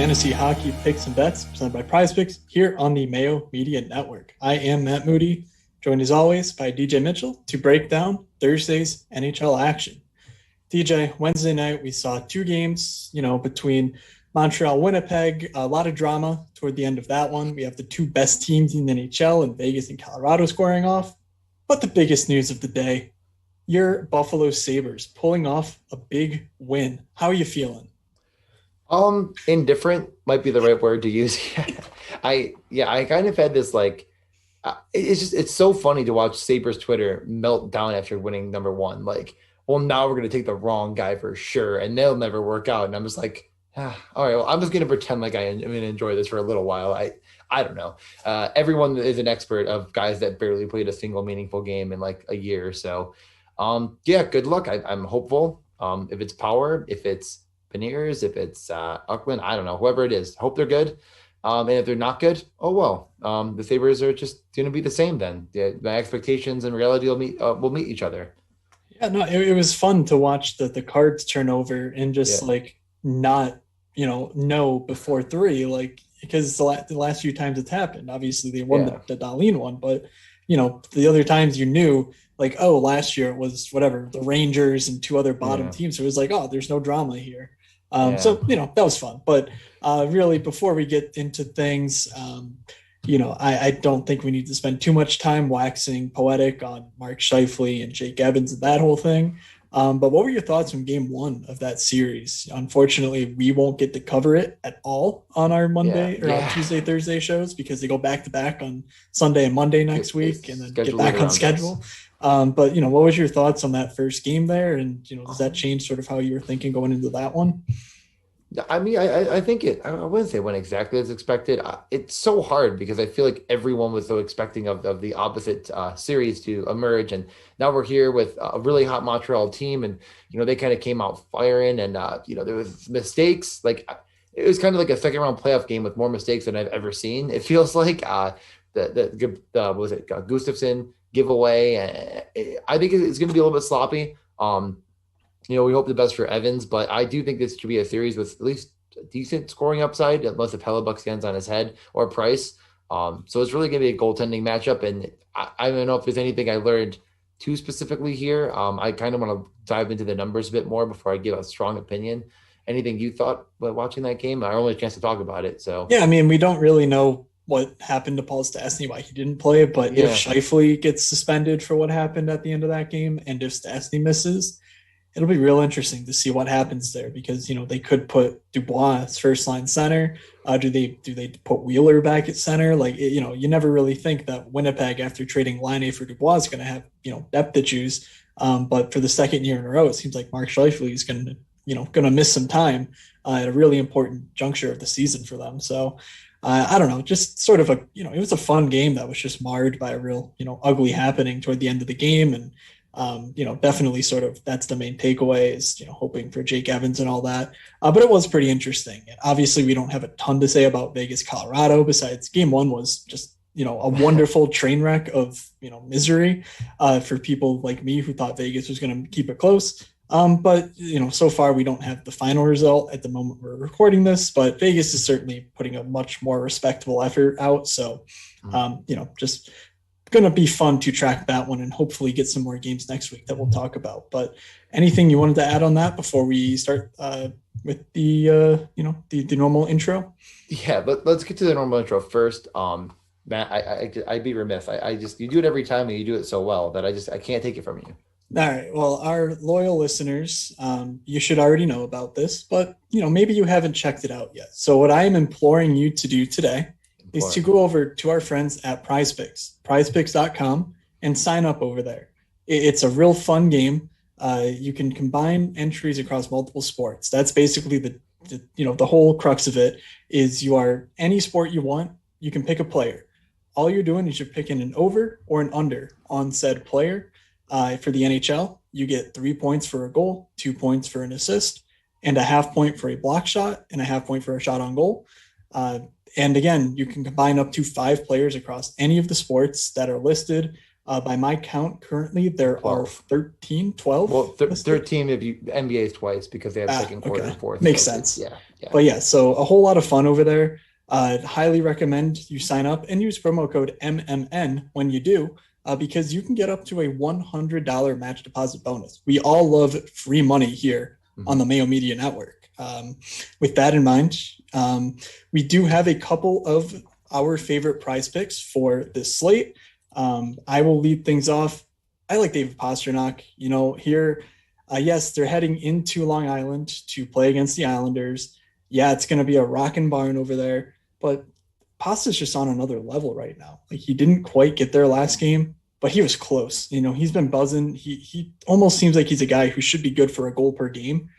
Fantasy Hockey Picks and Bets presented by Prize Picks here on the Mayo Media Network. I am Matt Moody, joined as always by DJ Mitchell to break down Thursday's NHL action. DJ, Wednesday night we saw two games, between Montreal, Winnipeg, a lot of drama toward the end of that one. We have the two best teams in the NHL in Vegas and Colorado squaring off. But the biggest news of the day, your Buffalo Sabres pulling off a big win. How are you feeling? Indifferent might be the right word to use. I kind of had this it's so funny to watch Sabres Twitter melt down after winning number one. Like, well, now we're going to take the wrong guy for sure, and they'll never work out. And I'm just like, all right, well, I'm just going to pretend like I'm going to enjoy this for a little while. I don't know. Everyone is an expert of guys that barely played a single meaningful game in like a year. So, good luck. I'm hopeful. If it's Power, if it's Beniers, if it's Uckland, I don't know, whoever it is, hope they're good. And if they're not good, oh well. The Sabres are just going to be the same then. My expectations and reality will meet each other. Yeah, no, it was fun to watch the cards turn over and just not, know before three, because the last few times it's happened, obviously they won the Dahlin one, but the other times you knew, last year it was whatever, the Rangers and two other bottom teams. So it was like, oh, there's no drama here. So, that was fun. But really, before we get into things, I don't think we need to spend too much time waxing poetic on Mark Scheifele and Jake Evans and that whole thing. But what were your thoughts on game one of that series? Unfortunately, we won't get to cover it at all on our Monday or on Tuesday, Thursday shows because they go back to back on Sunday and Monday next week and then get back on schedule. But, what was your thoughts on that first game there? And, does that change sort of how you were thinking going into that one? I mean, I think I wouldn't say it went exactly as expected. It's so hard because I feel like everyone was so expecting of the opposite series to emerge. And now we're here with a really hot Montreal team. And, they kind of came out firing and, there was mistakes. Like it was kind of like a second round playoff game with more mistakes than I've ever seen. It feels like Gustafsson giveaway. I think it's going to be a little bit sloppy. We hope the best for Evans, but I do think this should be a series with at least a decent scoring upside, unless if Hellebuck stands on his head or Price. So it's really going to be a goaltending matchup. And I don't know if there's anything I learned too specifically here. I kind of want to dive into the numbers a bit more before I give a strong opinion. Anything you thought about watching that game? Our only chance to talk about it. So yeah, I mean, we don't really know what happened to Paul Stastny, why he didn't play, but if Scheifele gets suspended for what happened at the end of that game, and if Stastny misses, it'll be real interesting to see what happens there because, they could put Dubois as first line center. Do they put Wheeler back at center? You never really think that Winnipeg, after trading Laine for Dubois, is going to have, depth to choose. But for the second year in a row, it seems like Mark Scheifele is going to miss some time at a really important juncture of the season for them. So I don't know, just sort of it was a fun game that was just marred by a real, ugly happening toward the end of the game. And, definitely sort of that's the main takeaway is, hoping for Jake Evans and all that. But it was pretty interesting. And obviously we don't have a ton to say about Vegas, Colorado, besides game one was just, a wonderful train wreck of, misery for people like me who thought Vegas was going to keep it close. But, so far we don't have the final result at the moment we're recording this, but Vegas is certainly putting a much more respectable effort out. So, just going to be fun to track that one and hopefully get some more games next week that we'll talk about. But anything you wanted to add on that before we start with the normal intro? Yeah, let's get to the normal intro first. Matt, I'd be remiss. You do it every time and you do it so well that I can't take it from you. All right. Well, our loyal listeners, you should already know about this, but maybe you haven't checked it out yet. So what I am imploring you to do today is to go over to our friends at Prize Picks, prizepicks.com, and sign up over there. It's a real fun game. You can combine entries across multiple sports. That's basically the whole crux of it is you are any sport you want, you can pick a player. All you're doing is you're picking an over or an under on said player. For the NHL, you get 3 points for a goal, 2 points for an assist, and a half point for a block shot, and a half point for a shot on goal. And again, you can combine up to 5 players across any of the sports that are listed. By my count, currently there 12. are 13, 12. Well, 13 if you NBA is twice because they have second quarter and fourth. Makes so sense. Yeah. But yeah, so a whole lot of fun over there. Highly recommend you sign up and use promo code MMN when you do, because you can get up to a $100 match deposit bonus. We all love free money here on the Mayo Media Network. With that in mind, we do have a couple of our favorite prize picks for this slate. I will lead things off. I like David Pastrnak. Here, yes, they're heading into Long Island to play against the Islanders. Yeah, it's going to be a rockin' barn over there, but Pasta's just on another level right now. Like, he didn't quite get there last game, but he was close. He's been buzzing. He almost seems like he's a guy who should be good for a goal per game.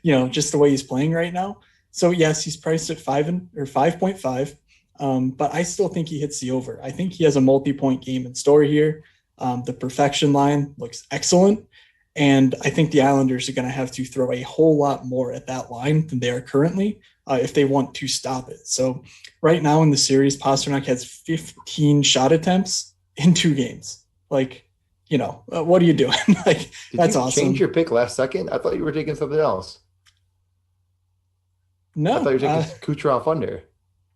Just the way he's playing right now. So yes, he's priced at 5.5. But I still think he hits the over. I think he has a multi-point game in store here. The perfection line looks excellent. And I think the Islanders are going to have to throw a whole lot more at that line than they are currently if they want to stop it. So right now in the series, Pastrnak has 15 shot attempts in 2 games. Like, what are you doing? Like, that's awesome. Change your pick last second? I thought you were taking something else. No. I thought you were taking Kucherov under.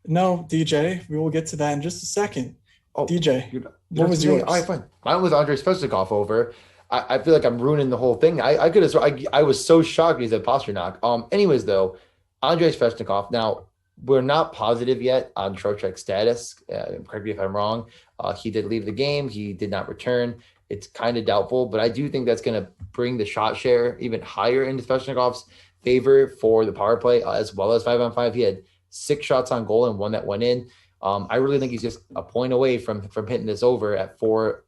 No, DJ, we will get to that in just a second. Oh, DJ, what was yours? All right, fine. Mine was Andrei Svechnikov over. I feel like I'm ruining the whole thing. I could have. I was so shocked he said Pastrnak. Anyways, though, Andrei Svechnikov. Now, we're not positive yet on Trocheck's status. Correct me if I'm wrong. He did leave the game. He did not return. It's kind of doubtful, but I do think that's going to bring the shot share even higher into Svechnikov's favor for the power play, as well as 5-on-5. He had 6 shots on goal and 1 that went in. I really think he's just a point away from hitting this over at 4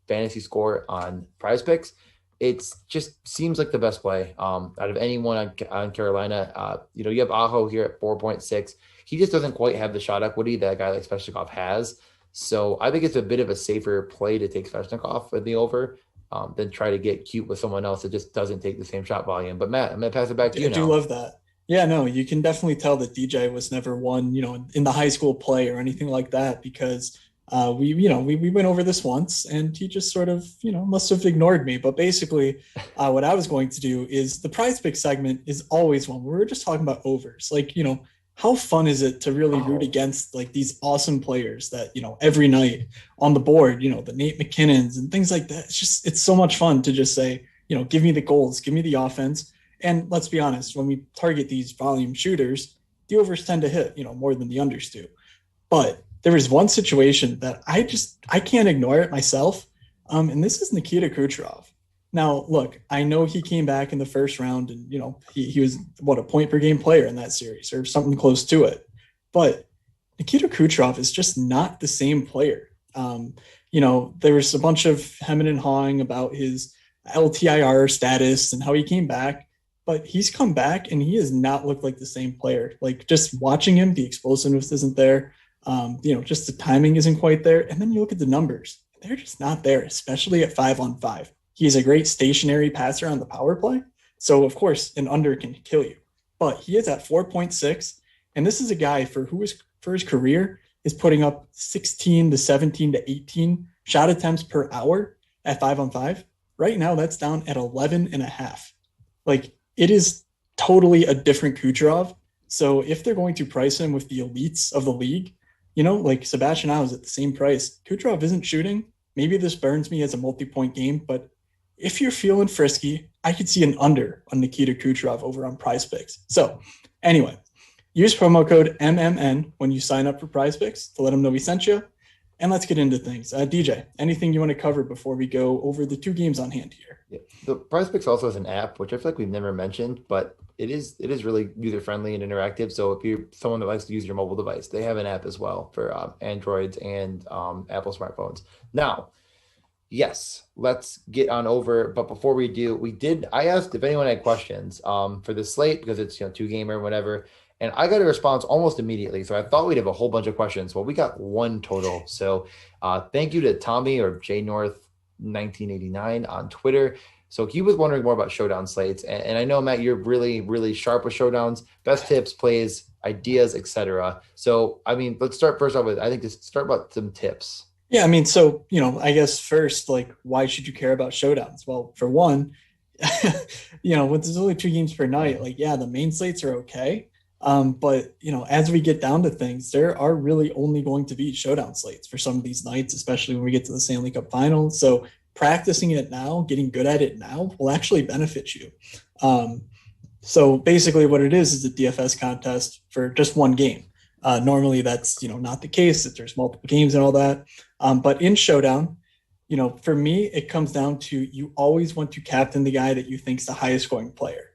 fantasy score on prize picks. It just seems like the best play out of anyone on Carolina. You have Aho here at 4.6. He just doesn't quite have the shot equity that a guy like Svechnikov has. So I think it's a bit of a safer play to take Svechnikov in the over than try to get cute with someone else that just doesn't take the same shot volume. But Matt, I'm going to pass it back to you now. I do love that. Yeah, no, you can definitely tell that DJ was never one, in the high school play or anything like that, because we went over this once and he just sort of, must have ignored me. But basically what I was going to do is the prize pick segment is always one where we're just talking about overs. Like, how fun is it to really root against like these awesome players that, every night on the board, the Nate McKinnons and things like that. It's so much fun to just say, give me the goals, give me the offense. And let's be honest, when we target these volume shooters, the overs tend to hit, more than the unders do. But there was one situation that I can't ignore it myself. And this is Nikita Kucherov. Now, look, I know he came back in the first round and, he was a point per game player in that series or something close to it. But Nikita Kucherov is just not the same player. There was a bunch of hemming and hawing about his LTIR status and how he came back. But he's come back and he has not looked like the same player. Like, just watching him, the explosiveness isn't there. Just the timing isn't quite there. And then you look at the numbers, they're just not there, especially at 5-on-5. He's a great stationary passer on the power play. So of course an under can kill you, but he is at 4.6. And this is a guy for his career is putting up 16 to 17 to 18 shot attempts per hour at 5-on-5. Right now that's down at 11.5. Like, it is totally a different Kucherov. So if they're going to price him with the elites of the league, like Sebastian Aho is at the same price. Kucherov isn't shooting. Maybe this burns me as a multi-point game, but if you're feeling frisky, I could see an under on Nikita Kucherov over on Prize Picks. So anyway, use promo code MMN when you sign up for Prize Picks to let them know we sent you. And let's get into things. DJ, anything you want to cover before we go over the 2 games on hand here? Yeah. The Prize Picks also has an app, which I feel like we've never mentioned, but it is really user-friendly and interactive. So if you're someone that likes to use your mobile device, they have an app as well for Androids and Apple smartphones. Now, yes, let's get on over. But before we do, I asked if anyone had questions for the slate, because it's 2-gamer, whatever. And I got a response almost immediately. So I thought we'd have a whole bunch of questions. Well, we got 1 total. So thank you to Tommy or JNorth1989 on Twitter. So he was wondering more about showdown slates. And I know, Matt, you're really, really sharp with showdowns, best tips, plays, ideas, etc. So, I mean, let's start first off with, I think, just start about some tips. Yeah, I mean, so, I guess first, like, why should you care about showdowns? Well, for one, when there's only 2 games per night, like, yeah, the main slates are okay. But, as we get down to things, there are really only going to be showdown slates for some of these nights, especially when we get to the Stanley Cup finals. So practicing it now, getting good at it now will actually benefit you. Um, so basically, what it is a DFS contest for just one game. Normally, that's not the case. That there's multiple games and all that. But in Showdown, for me, it comes down to you always want to captain the guy that you think is the highest scoring player.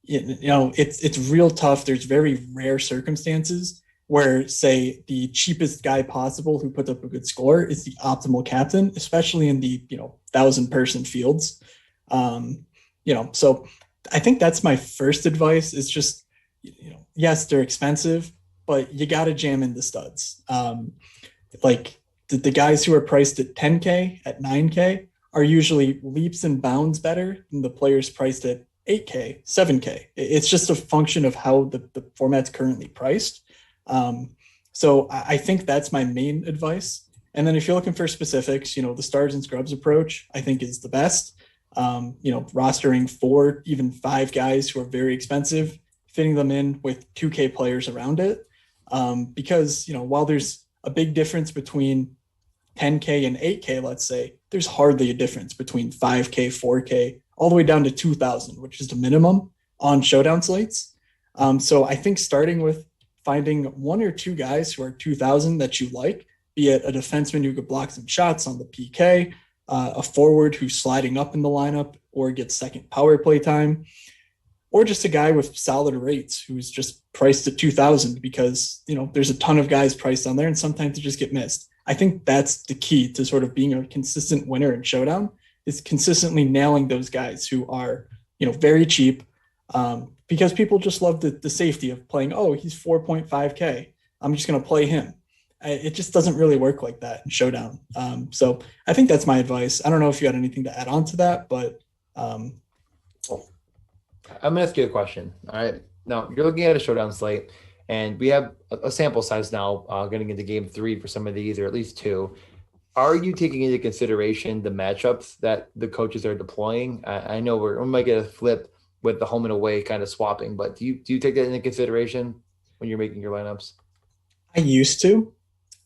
It's real tough. There's very rare circumstances where, say, the cheapest guy possible who puts up a good score is the optimal captain, especially in the 1,000-person fields. So I think that's my first advice. Is just yes, they're expensive, but you got to jam in the studs. Like the guys who are priced at 10K, at 9K, are usually leaps and bounds better than the players priced at 8K, 7K. It's just a function of how the format's currently priced. So I think that's my main advice. And then if you're looking for specifics, the stars and scrubs approach, I think, is the best. Rostering 4, even 5 guys who are very expensive, fitting them in with 2K players around it. Because, while there's a big difference between 10K and 8K, let's say, there's hardly a difference between 5K, 4K, all the way down to 2,000, which is the minimum on showdown slates. So I think starting with finding 1 or 2 guys who are 2,000 that you like, be it a defenseman who could block some shots on the PK, a forward who's sliding up in the lineup or gets second power play time, or just a guy with solid rates who's just priced at 2,000 because, there's a ton of guys priced on there and sometimes they just get missed. I think that's the key to sort of being a consistent winner in showdown, is consistently nailing those guys who are, very cheap, because people just love the safety of playing, oh, he's 4.5K. I'm just going to play him. It just doesn't really work like that in showdown. So I think that's my advice. I don't know if you had anything to add on to that, but I'm going to ask you a question. All right. Now, you're looking at a showdown slate, and we have a sample size now getting into game 3 for some of these, or at least 2. Are you taking into consideration the matchups that the coaches are deploying? I know we might get a flip with the home and away kind of swapping, but do you take that into consideration when you're making your lineups? I used to.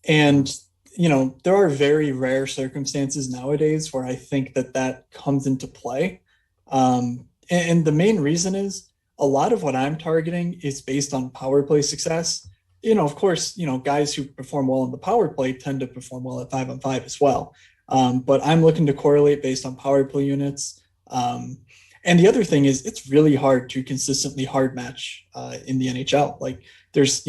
And, there are very rare circumstances nowadays where I think that comes into play. And the main reason is a lot of what I'm targeting is based on power play success. Of course, guys who perform well in the power play tend to perform well at 5-on-5 as well. But I'm looking to correlate based on power play units. And the other thing is it's really hard to consistently hard match in the NHL. Like there's,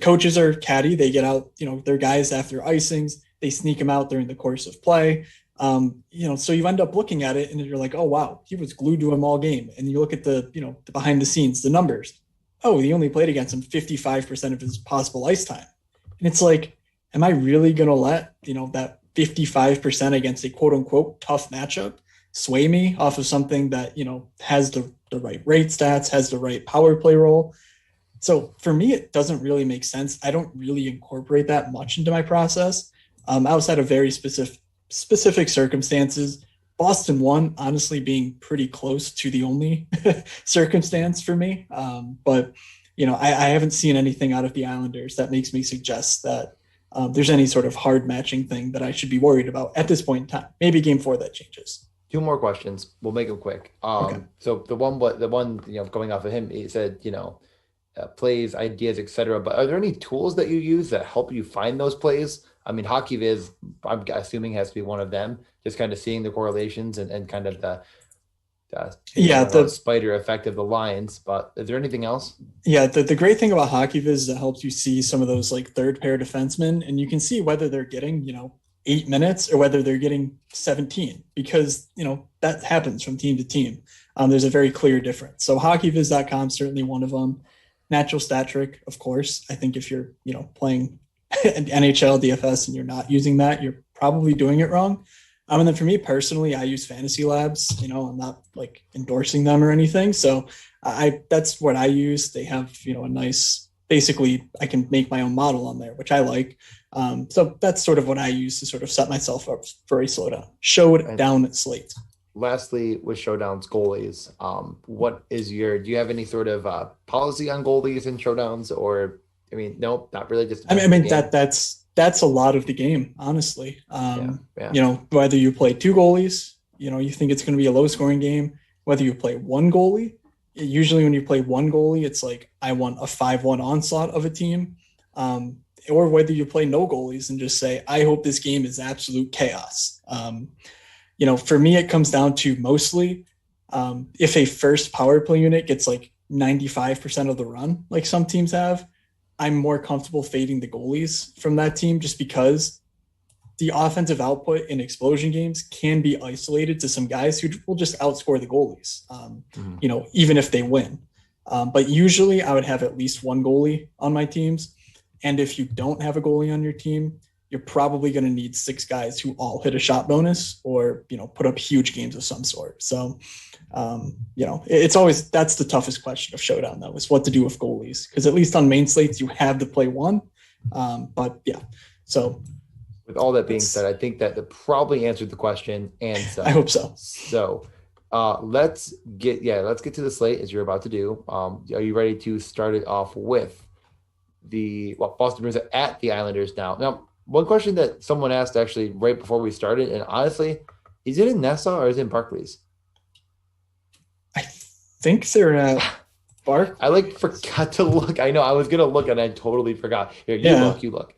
coaches are catty. They get out, their guys after icings. They sneak them out during the course of play. So you end up looking at it and you're like, oh, wow, he was glued to him all game. And you look at the behind the scenes, the numbers. Oh, he only played against him 55% of his possible ice time. And it's like, am I really going to let, that 55% against a quote unquote tough matchup sway me off of something that, has the right rate stats, has the right power play role? So for me, it doesn't really make sense. I don't really incorporate that much into my process outside of very specific circumstances. Boston won, honestly, being pretty close to the only circumstance for me. But, I haven't seen anything out of the Islanders that makes me suggest that there's any sort of hard matching thing that I should be worried about at this point in time. Maybe game 4 that changes. 2 more questions. We'll make them quick. Okay. So the one going off of him, he said, plays, ideas, etc. But are there any tools that you use that help you find those plays? I mean, HockeyViz, I'm assuming, has to be one of them. Just kind of seeing the correlations and kind of the spider effect of the lines. But is there anything else? Yeah, the great thing about HockeyViz is it helps you see some of those like third pair defensemen, and you can see whether they're getting 8 minutes or whether they're getting 17, because that happens from team to team. There's a very clear difference. So hockeyviz.com is certainly one of them. Natural Stat Trick, of course. I think if you're playing NHL DFS and you're not using that, you're probably doing it wrong. And then for me personally, I use Fantasy Labs. I'm not like endorsing them or anything. So that's what I use. They have a nice, basically I can make my own model on there, which I like. So that's sort of what I use to sort of set myself up for a showdown slate. Lastly, with showdowns, goalies, do you have any sort of policy on goalies and showdowns, or, I mean, nope, not really. Just that's a lot of the game, honestly. Whether you play two goalies, you think it's going to be a low scoring game, whether you play one goalie, usually when you play one goalie, it's like, I want a 5-1 onslaught of a team. Or whether you play no goalies and just say, I hope this game is absolute chaos. For me, it comes down to mostly if a first power play unit gets like 95% of the run, like some teams have, I'm more comfortable fading the goalies from that team just because the offensive output in explosion games can be isolated to some guys who will just outscore the goalies, even if they win. But usually I would have at least one goalie on my teams. And if you don't have a goalie on your team, you're probably going to need 6 guys who all hit a shot bonus or, put up huge games of some sort. So, it's always, that's the toughest question of showdown though, is what to do with goalies. Cause at least on main slates, you have to play one. So with all that being said, I think that probably answered the question. And I hope so. So let's get to the slate as you're about to do. Are you ready to start it off with Boston Bruins are at the Islanders now? Now, one question that someone asked actually right before we started, and honestly, is it in Nassau or is it in Barclays? I think they're at Barclays. I forgot to look. I know I was gonna look and I totally forgot. Here, you look.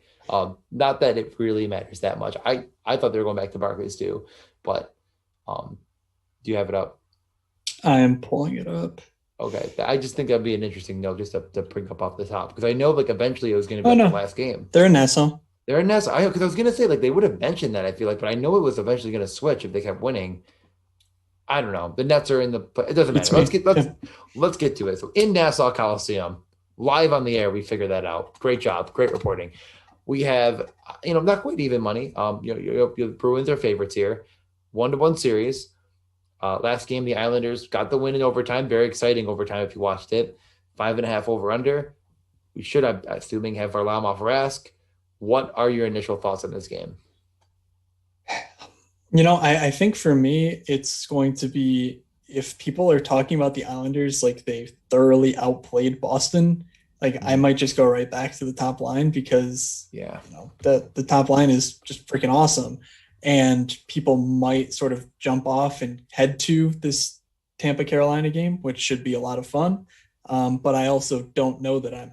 Not that it really matters that much. I thought they were going back to Barclays too, but do you have it up? I am pulling it up. Okay, I just think that'd be an interesting note just to bring up off the top, because I know eventually it was going to be the last game. They're in Nassau. Because I was going to say they would have mentioned that, I feel like, but I know it was eventually going to switch if they kept winning. I don't know. The Nets are in the. It doesn't matter. Let's get to it. So in Nassau Coliseum, live on the air, we figured that out. Great job, great reporting. We have not quite even money. The Bruins are favorites here, 1-1 series. Last game, the Islanders got the win in overtime. Very exciting overtime if you watched it. 5.5 over under. We should, I'm assuming, have Varlamov Rask. What are your initial thoughts on this game? I think for me, it's going to be, if people are talking about the Islanders like they thoroughly outplayed Boston, I might just go right back to the top line because the top line is just freaking awesome. And people might sort of jump off and head to this Tampa Carolina game, which should be a lot of fun. But I also don't know that I'm,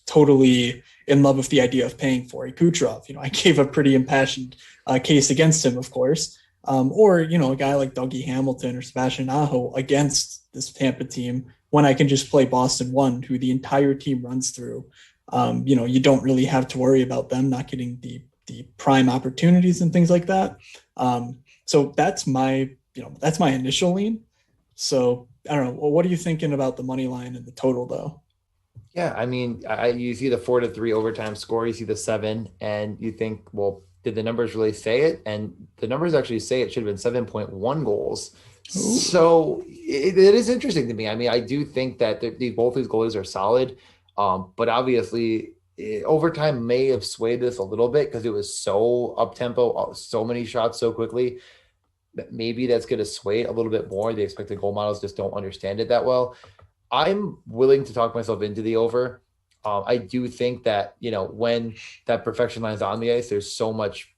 totally in love with the idea of paying for a Kucherov. I gave a pretty impassioned case against him, of course. Or, a guy like Dougie Hamilton or Sebastian Aho against this Tampa team when I can just play Boston 1, who the entire team runs through. You don't really have to worry about them not getting the prime opportunities and things like that. So that's my initial lean. So I don't know. Well, what are you thinking about the money line and the total though? Yeah. I mean, you see the 4-3 overtime score, you see the 7, and you think, well, did the numbers really say it? And the numbers actually say it should have been 7.1 goals. Ooh. So it is interesting to me. I mean, I do think that both these goalies are solid. But obviously overtime may have swayed this a little bit because it was so up-tempo, so many shots so quickly, that maybe that's going to sway it a little bit more. The expected goal models just don't understand it that well. I'm willing to talk myself into the over. I do think that, when that perfection line's on the ice, there's so much,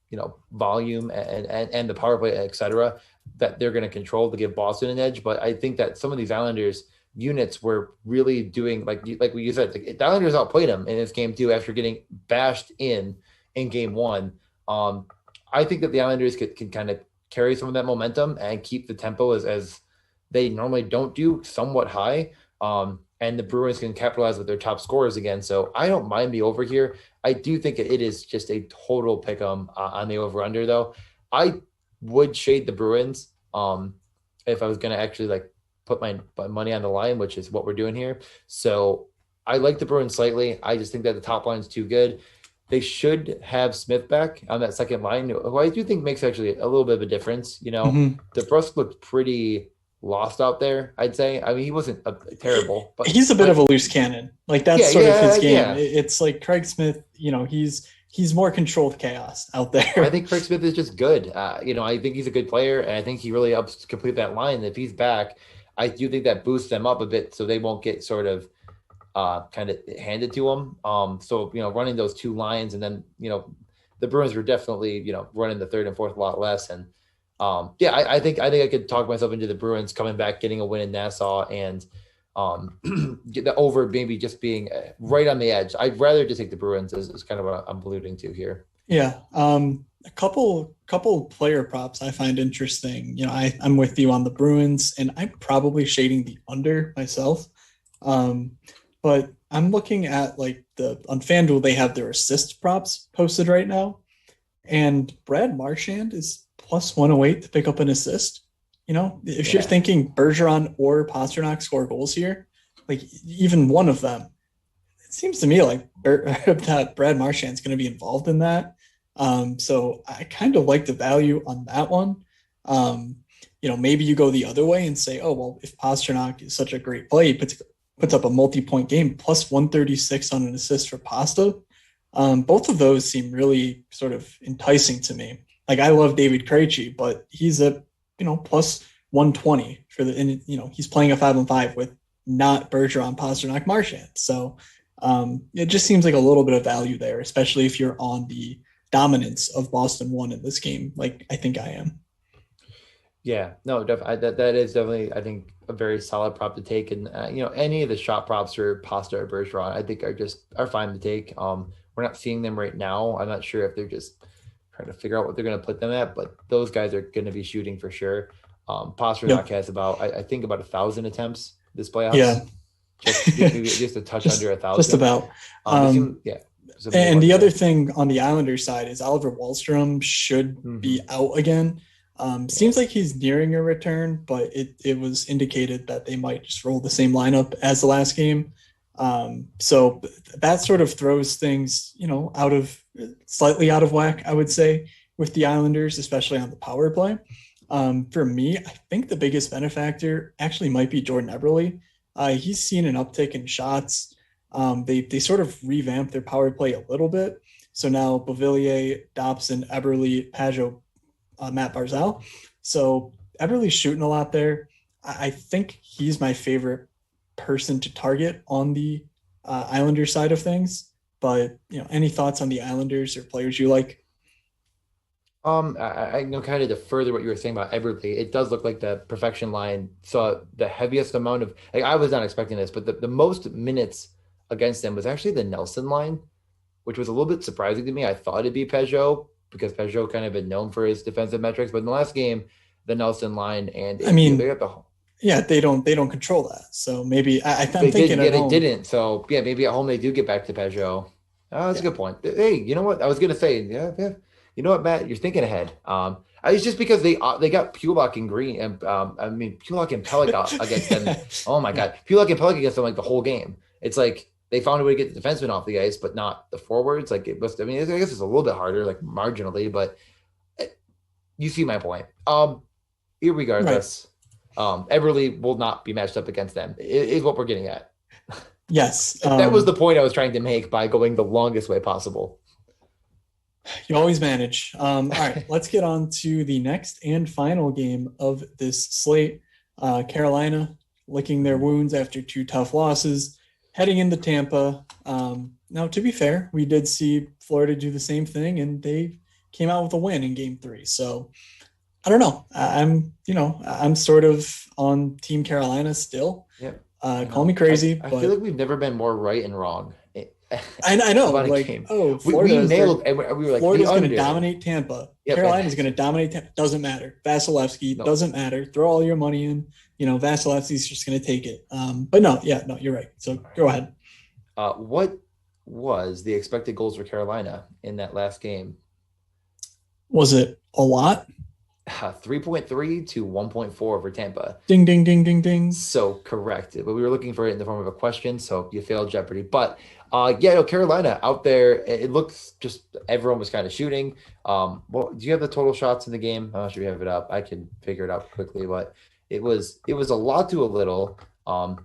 volume and the power play, et cetera, that they're going to control to give Boston an edge. But I think that some of these Islanders units were really doing, like what you said, the Islanders outplayed them in this game too, after getting bashed in game 1. I think that the Islanders can kind of carry some of that momentum and keep the tempo as they normally don't do, somewhat high. And the Bruins can capitalize with their top scorers again. So I don't mind the over here. I do think it is just a total pick 'em on the over under though. I would shade the Bruins if I was going to actually put my money on the line, which is what we're doing here. So I like the Bruins slightly. I just think that the top line is too good. They should have Smith back on that second line, who I do think makes actually a little bit of a difference. DeBrusk looked pretty lost out there, I'd say. I mean, he wasn't terrible, but he's a bit of a loose cannon. That's sort of his game. Yeah. It's like Craig Smith, he's he's more controlled chaos out I there. think Craig Smith is just good. I think he's a good player, and I think he really helps complete that line. If he's back, I do think that boosts them up a bit, so they won't get sort of kind of handed to them. So running those two lines, and then the Bruins were definitely running the third and fourth a lot less. And I think I could talk myself into the Bruins coming back, getting a win in Nassau, and get the over maybe just being right on the edge. I'd rather just take the Bruins is kind of what I'm alluding to here. Yeah. A couple player props I find interesting. I'm with you on the Bruins, and I'm probably shading the under myself. But I'm looking at like on FanDuel, they have their assist props posted right now. And Brad Marchand is plus 108 to pick up an assist. If you're thinking Bergeron or Pastrnak score goals here, like even one of them, it seems to me like that Brad Marchand's going to be involved in that. So I kind of like the value on that one. Maybe you go the other way and say, oh, well, if Pastrnak is such a great play, he puts up a multi-point game, plus 136 on an assist for Pasta. Both of those seem really sort of enticing to me. Like I love David Krejci, but he's a plus 120 he's playing a 5-on-5 with not Bergeron, Pastrnak, Marchand. So it just seems like a little bit of value there, especially if you're on the dominance of Boston 1 in this game, like I think I am. Yeah, no, that is definitely, I think, a very solid prop to take. And, any of the shot props for Pasta or Bergeron, I think are fine to take. We're not seeing them right now. I'm not sure if they're just trying to figure out what they're going to put them at, but those guys are going to be shooting for sure. Pastrnak has about, I think, about 1,000 attempts this playoffs. Yeah. just a touch under 1,000. Just about. And the other thing on the Islanders side is Oliver Wahlstrom should be out again. Seems like he's nearing a return, but it was indicated that they might just roll the same lineup as the last game. So that sort of throws things, slightly out of whack, I would say, with the Islanders, especially on the power play. For me, I think the biggest benefactor actually might be Jordan Eberle. He's seen an uptick in shots. They sort of revamped their power play a little bit. So now Beauvillier, Dobson, Eberle, Pajot, Matt Barzal. So Eberle's shooting a lot there. I think he's my favorite person to target on the Islanders side of things. But any thoughts on the Islanders or players you like? I know kind of to further what you were saying about Eberle, it does look like the perfection line saw the heaviest amount of, like, I was not expecting this, but the most minutes against them was actually the Nelson line, which was a little bit surprising to me. I thought it'd be Peugeot because Peugeot kind of been known for his defensive metrics, but in the last game, the Nelson line and they don't control that. So maybe I'm thinking they didn't. So maybe at home they do get back to Peugeot. Oh, that's a good point. Hey, you know what? I was gonna say, yeah. You know what, Matt? You're thinking ahead. It's just because they got Pulock and Green and Pulock and Pelech against them. Oh my God, Pulock and Pelech against them like the whole game. It's like they found a way to get the defensemen off the ice, but not the forwards. Like it was. I guess it's a little bit harder, like marginally, but you see my point. Irregardless, Eberle will not be matched up against them. Is what we're getting at. Yes, that was the point I was trying to make by going the longest way possible. You always manage. All right, let's get on to the next and final game of this slate. Carolina licking their wounds after 2 tough losses, heading into Tampa. Now, to be fair, we did see Florida do the same thing, and they came out with a win in Game 3. So I don't know. I'm sort of on Team Carolina still. Yep. Call me crazy. I feel like we've never been more right and wrong. I know. Like, we nailed. We were like, Florida's going to dominate Tampa. Yep, Carolina's going to dominate Tampa. Doesn't matter. Vasilevsky doesn't matter. Throw all your money in. Vasilevsky's just going to take it. But no, you're right. So go ahead. What was the expected goals for Carolina in that last game? Was it a lot? 3.3 to 1.4 for Tampa. Ding, ding, ding, ding, ding. So correct. But we were looking for it in the form of a question, so you failed Jeopardy. But Carolina out there, it looks just everyone was kind of shooting. Well, do you have the total shots in the game? I'm not sure you have it up. I can figure it out quickly, but it was a lot to a little.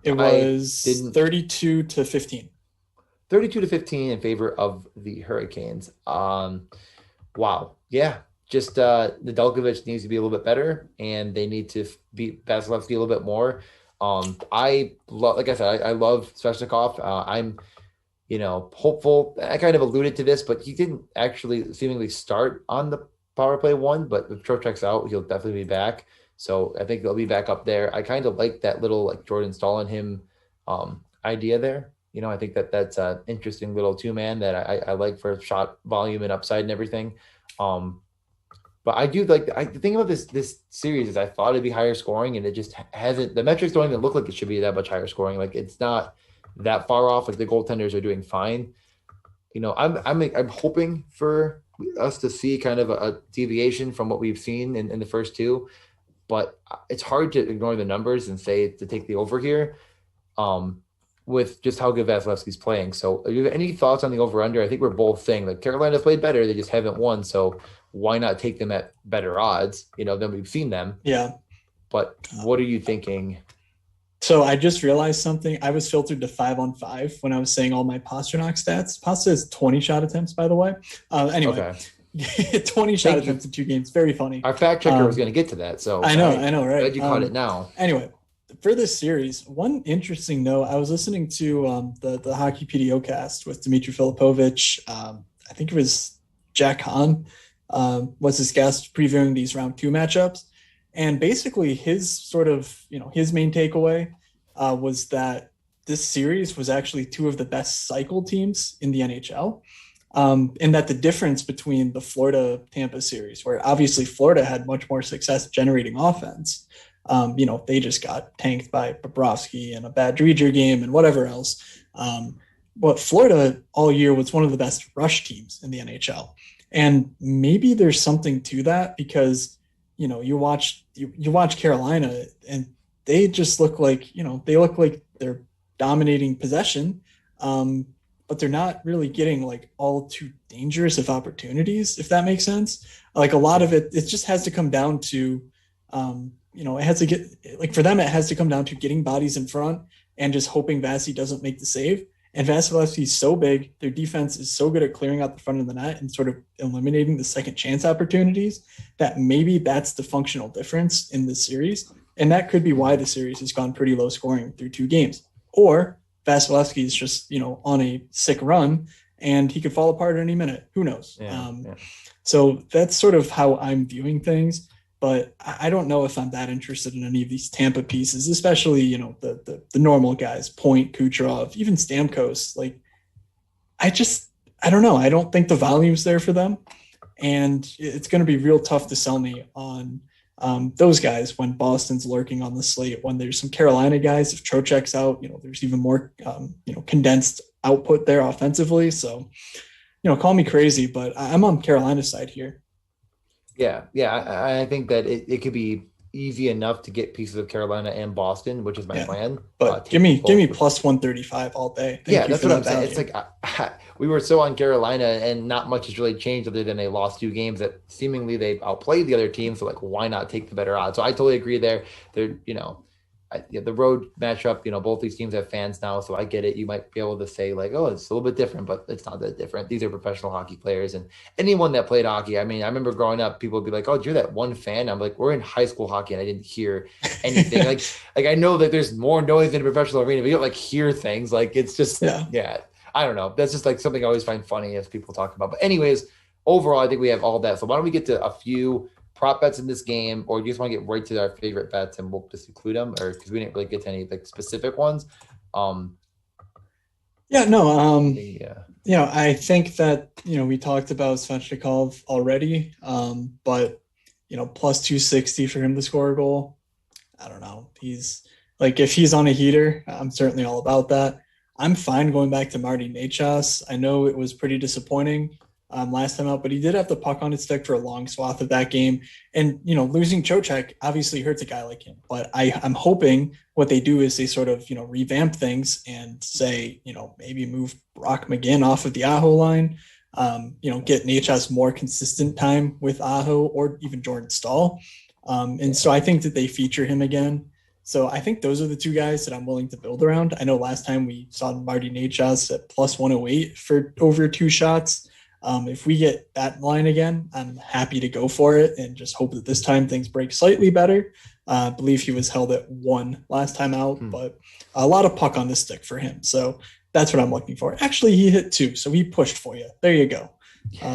It was 32 to 15. 32-15 in favor of the Hurricanes. Wow. Yeah. Just Nedeljkovic needs to be a little bit better, and they need to beat Vasilevsky a little bit more. I love, like I said, I love Svechnikov. I'm, hopeful. I kind of alluded to this, but he didn't actually seemingly start on the power play one. But if Trocheck's out, he'll definitely be back. So I think they'll be back up there. I kind of like that little like Jordan Staal and him idea there. I think that's an interesting little two-man that I like for shot volume and upside and everything. But I do like the thing about this series is I thought it'd be higher scoring, and it just hasn't. The metrics don't even look like it should be that much higher scoring. Like it's not that far off. Like the goaltenders are doing fine. I'm hoping for us to see kind of a deviation from what we've seen in the first two, but it's hard to ignore the numbers and say to take the over here. With just how good Vasilevsky's playing. So do you have any thoughts on the over-under? I think we're both saying like Carolina's played better. They just haven't won. So why not take them at better odds, than we've seen them? Yeah. But what are you thinking? So I just realized something. I was filtered to 5-on-5 when I was saying all my Pastrnak stats. Pasta has 20 shot attempts, by the way. Anyway, okay. 20 shot attempts in 2 games. Very funny. Our fact checker was going to get to that. So I know, right? Glad you caught it now. Anyway, for this series, one interesting note, I was listening to the Hockey PDO cast with Dmitry Filipovich. I think it was Jack Hahn was his guest previewing these round 2 matchups. And basically his sort of, his main takeaway was that this series was actually 2 of the best cycle teams in the NHL. And that the difference between the Florida-Tampa series, where obviously Florida had much more success generating offense, they just got tanked by Bobrovsky and a bad Dreger game and whatever else. But Florida all year was one of the best rush teams in the NHL. And maybe there's something to that because, you watch Carolina and they just look like, they look like they're dominating possession. But they're not really getting like all too dangerous of opportunities, if that makes sense. Like a lot of it just has to come down to, it has to get like for them, it has to come down to getting bodies in front and just hoping Vasi doesn't make the save. And Vasilevsky is so big. Their defense is so good at clearing out the front of the net and sort of eliminating the second chance opportunities that maybe that's the functional difference in this series. And that could be why the series has gone pretty low scoring through 2 games. Or Vasilevsky is just, on a sick run and he could fall apart at any minute. Who knows? Yeah. So that's sort of how I'm viewing things. But I don't know if I'm that interested in any of these Tampa pieces, especially, the normal guys, Point, Kucherov, even Stamkos. Like, I don't know. I don't think the volume's there for them. And it's going to be real tough to sell me on those guys when Boston's lurking on the slate, when there's some Carolina guys, if Trocheck's out, there's even more, condensed output there offensively. So, call me crazy, but I'm on Carolina's side here. Yeah. I think that it could be easy enough to get pieces of Carolina and Boston, which is my plan. But give me plus 135 all day. That's what I'm saying. It's like we were so on Carolina, and not much has really changed other than they lost 2 games that seemingly they outplayed the other team. So like, why not take the better odds? So I totally agree there. They're the road matchup, both these teams have fans now, so I get it. You might be able to say like, oh, it's a little bit different, but it's not that different. These are professional hockey players, and anyone that played hockey. I mean, I remember growing up, people would be like, oh, you're that one fan. I'm like, we're in high school hockey, and I didn't hear anything. like I know that there's more noise in a professional arena, but you don't like hear things. Like it's just, yeah, I don't know. That's just like something I always find funny as people talk about. But anyways, overall, I think we have all that. So why don't we get to a few prop bets in this game, or do you just want to get right to our favorite bets and we'll just include them, or because we didn't really get to any like specific ones? I think that we talked about Svechnikov already, but plus 260 for him to score a goal. I don't know. He's like, if he's on a heater, I'm certainly all about that. I'm fine going back to Marty Necas. I know it was pretty disappointing last time out, but he did have the puck on his stick for a long swath of that game. And, losing Trocheck obviously hurts a guy like him. But I'm hoping what they do is they sort of, revamp things and say, maybe move Brock McGinn off of the Aho line, get Necas more consistent time with Aho or even Jordan Staal. So I think that they feature him again. So I think those are the two guys that I'm willing to build around. I know last time we saw Marty Necas at plus 108 for over 2 shots. If we get that line again, I'm happy to go for it and just hope that this time things break slightly better. I believe he was held at 1 last time out, but a lot of puck on the stick for him. So that's what I'm looking for. Actually, he hit 2, so he pushed for you. There you go.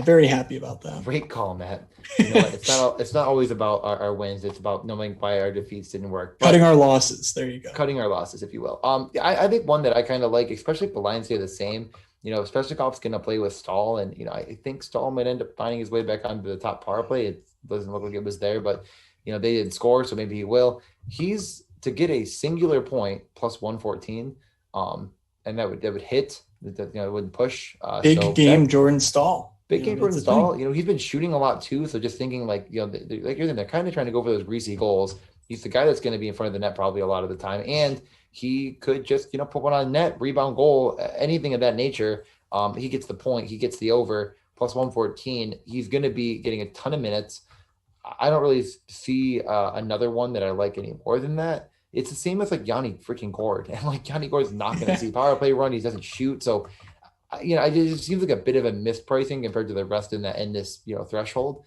Very happy about that. Great call, Matt. You know what? It's not always about our wins. It's about knowing why our defeats didn't work. Cutting our losses. There you go. Cutting our losses, if you will. I think one that I kind of like, especially if the lines stay the same. You know, Svechnikov's going to play with Stahl, and I think Stahl might end up finding his way back onto the top power play. It doesn't look like it was there, but they didn't score, so maybe he will. He's to get a singular point plus 114, and that would hit. It wouldn't push. Big game, Jordan Stahl. Big game Jordan Stahl. He's been shooting a lot too. So just thinking like you're they're kind of trying to go for those greasy goals. He's the guy that's going to be in front of the net probably a lot of the time, and he could just put one on net, rebound, goal, anything of that nature. He gets the point. He gets the over plus 114. He's going to be getting a ton of minutes. I don't really see another one that I like any more than that. It's the same as like Yanni freaking Gord, and like Yanni Gord's not going to see power play run. He doesn't shoot, so it just seems like a bit of a mispricing compared to the rest in this threshold.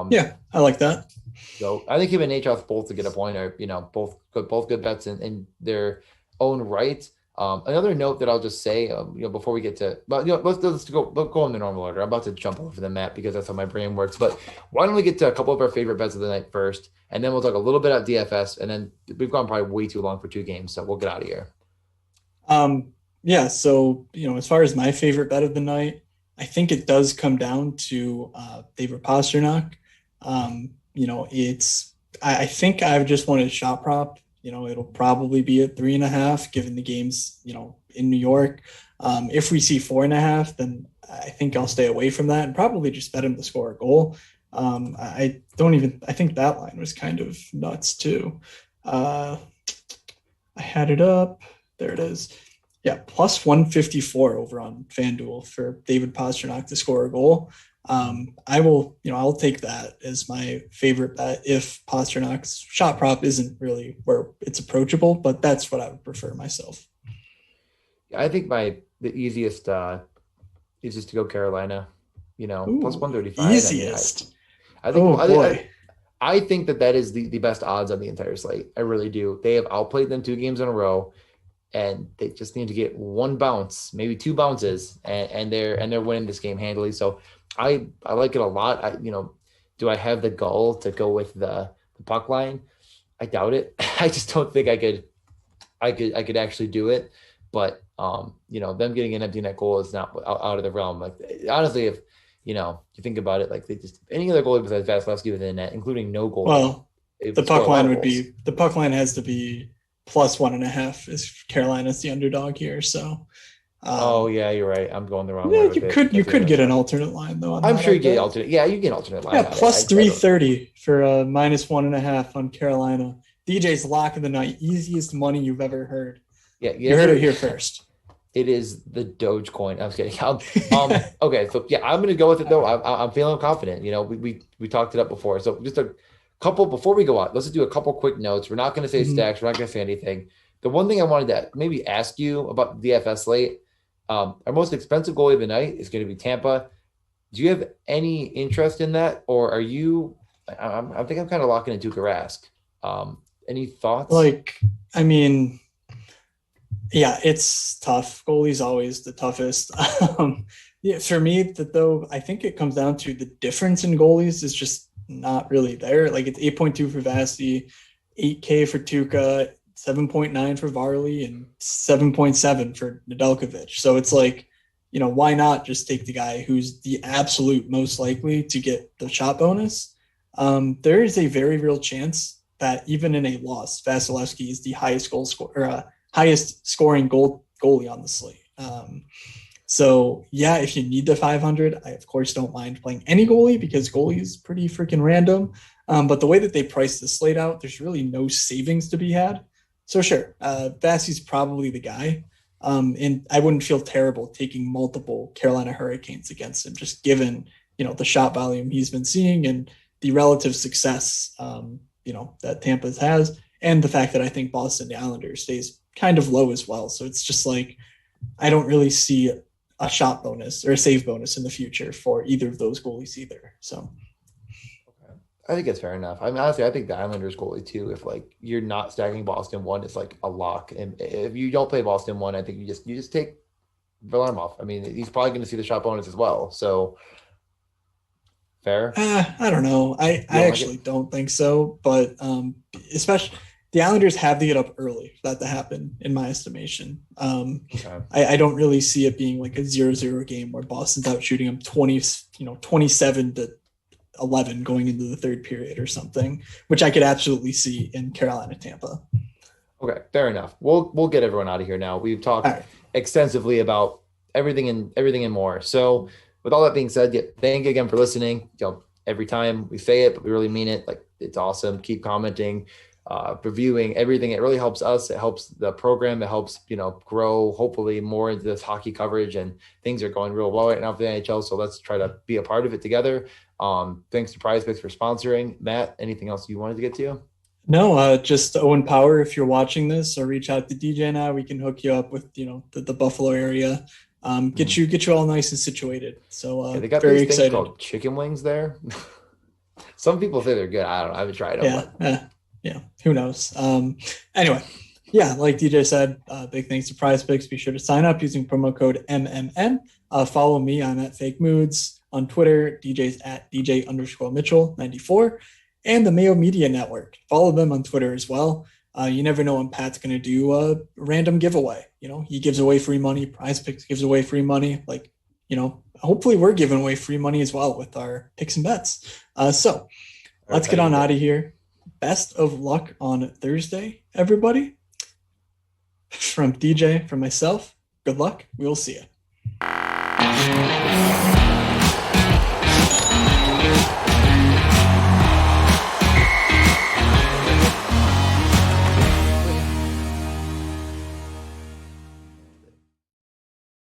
Yeah, I like that. So I think him and Necas both to get a point are both good bets in their own right. Another note that I'll just say, before we get to, let's go in the normal order. I'm about to jump over the map because that's how my brain works. But why don't we get to a couple of our favorite bets of the night first, and then we'll talk a little bit about DFS, and then we've gone probably way too long for 2 games, so we'll get out of here. Yeah. So as far as my favorite bet of the night, I think it does come down to David Pastrnak. I think I've just wanted a shot prop. It'll probably be at 3.5 given the games, in New York. If we see 4.5, then I think I'll stay away from that and probably just bet him to score a goal. I think that line was kind of nuts too. I had it up. There it is. Yeah, plus 154 over on FanDuel for David Pastrnak to score a goal. I'll take that as my favorite bet if Pasternak's shot prop isn't really where it's approachable, but that's what I would prefer myself. I think the easiest is just to go Carolina, plus 135. Easiest. I think that is the best odds on the entire slate. I really do. They have outplayed them 2 games in a row, and they just need to get 1 bounce, maybe 2 bounces, and they're winning this game handily. So I like it a lot. Do I have the gall to go with the puck line? I doubt it. I just don't think I could actually do it. But them getting an empty net goal is not out of the realm. Like honestly, if you think about it, like they just any other goalie besides Vasilevsky within the net, including no goal. Well, the puck line has to be plus 1.5 is Carolina's the underdog here. So. Yeah, you're right. I'm going the wrong way. Yeah, you could get an alternate line though. I'm sure you get alternate. Yeah, you get an alternate line. Yeah, plus 330 for minus 1.5 on Carolina. DJ's lock of the night, easiest money you've ever heard. Yeah, you heard it here first. It is the Dogecoin. I was kidding. Okay, so yeah, I'm going to go with it though. I'm feeling confident. We talked it up before. So just a couple before we go on. Let's just do a couple quick notes. We're not going to say stacks. We're not going to say anything. The one thing I wanted to maybe ask you about the DFS slate. Our most expensive goalie of the night is going to be Tampa. Do you have any interest in that, or are you? I think I'm kind of locking in Tuukka Rask. Any thoughts? Yeah, it's tough. Goalie's always the toughest. For me, though, I think it comes down to the difference in goalies is just not really there. Like it's 8.2 for Vasi, 8K for Tuukka, 7.9 for Varley, and 7.7 for Nedeljkovic. So it's like, why not just take the guy who's the absolute most likely to get the shot bonus? There is a very real chance that even in a loss, Vasilevsky is the highest scoring goalie on the slate. So yeah, if you need the 500, I of course don't mind playing any goalie because goalie is pretty freaking random. But the way that they price the slate out, there's really no savings to be had. So sure, Vasi's probably the guy. And I wouldn't feel terrible taking multiple Carolina Hurricanes against him, just given, the shot volume he's been seeing and the relative success, that Tampa has. And the fact that I think Boston, the Islanders, stays kind of low as well. So it's just like, I don't really see a shot bonus or a save bonus in the future for either of those goalies either. So I think it's fair enough. I mean, honestly, I think the Islanders goalie too. If like you're not stacking Boston one, it's like a lock. And if you don't play Boston one, I think you just take Varlamov. I mean, he's probably going to see the shot bonus as well. So fair. I don't know. I actually don't think so. But especially the Islanders have to get up early for that to happen, in my estimation. Okay. I don't really see it being like a 0-0 game where Boston's out shooting them 27-11 going into the third period or something, which I could absolutely see in Carolina, Tampa. Okay, fair enough. We'll get everyone out of here now. We've talked extensively about everything and more. So with all that being said, thank you again for listening. Every time we say it, but we really mean it. Like, it's awesome. Keep commenting, reviewing everything. It really helps us. It helps the program. It helps, grow hopefully more into this hockey coverage, and things are going real well right now for the NHL. So let's try to be a part of it together. Thanks to Prize Picks for sponsoring. Matt, anything else you wanted to get to? No, just Owen Power. If you're watching this, or reach out to DJ and I, we can hook you up with, the Buffalo area. Get you all nice and situated. So they got very these excited. Things called chicken wings there. Some people say they're good. I don't know. I haven't tried them. Yeah. Who knows? Anyway, like DJ said, big thanks to Prize Picks. Be sure to sign up using promo code MMN. Follow me. I'm at Fake Moods on Twitter. DJ's at DJ_Mitchell94, and the Mayo Media Network. Follow them on Twitter as well. You never know when Pat's going to do a random giveaway. He gives away free money. Prize Picks gives away free money. Hopefully we're giving away free money as well with our picks and bets. So let's get on out of here. Best of luck on Thursday, everybody. From DJ, from myself, good luck. We'll see you.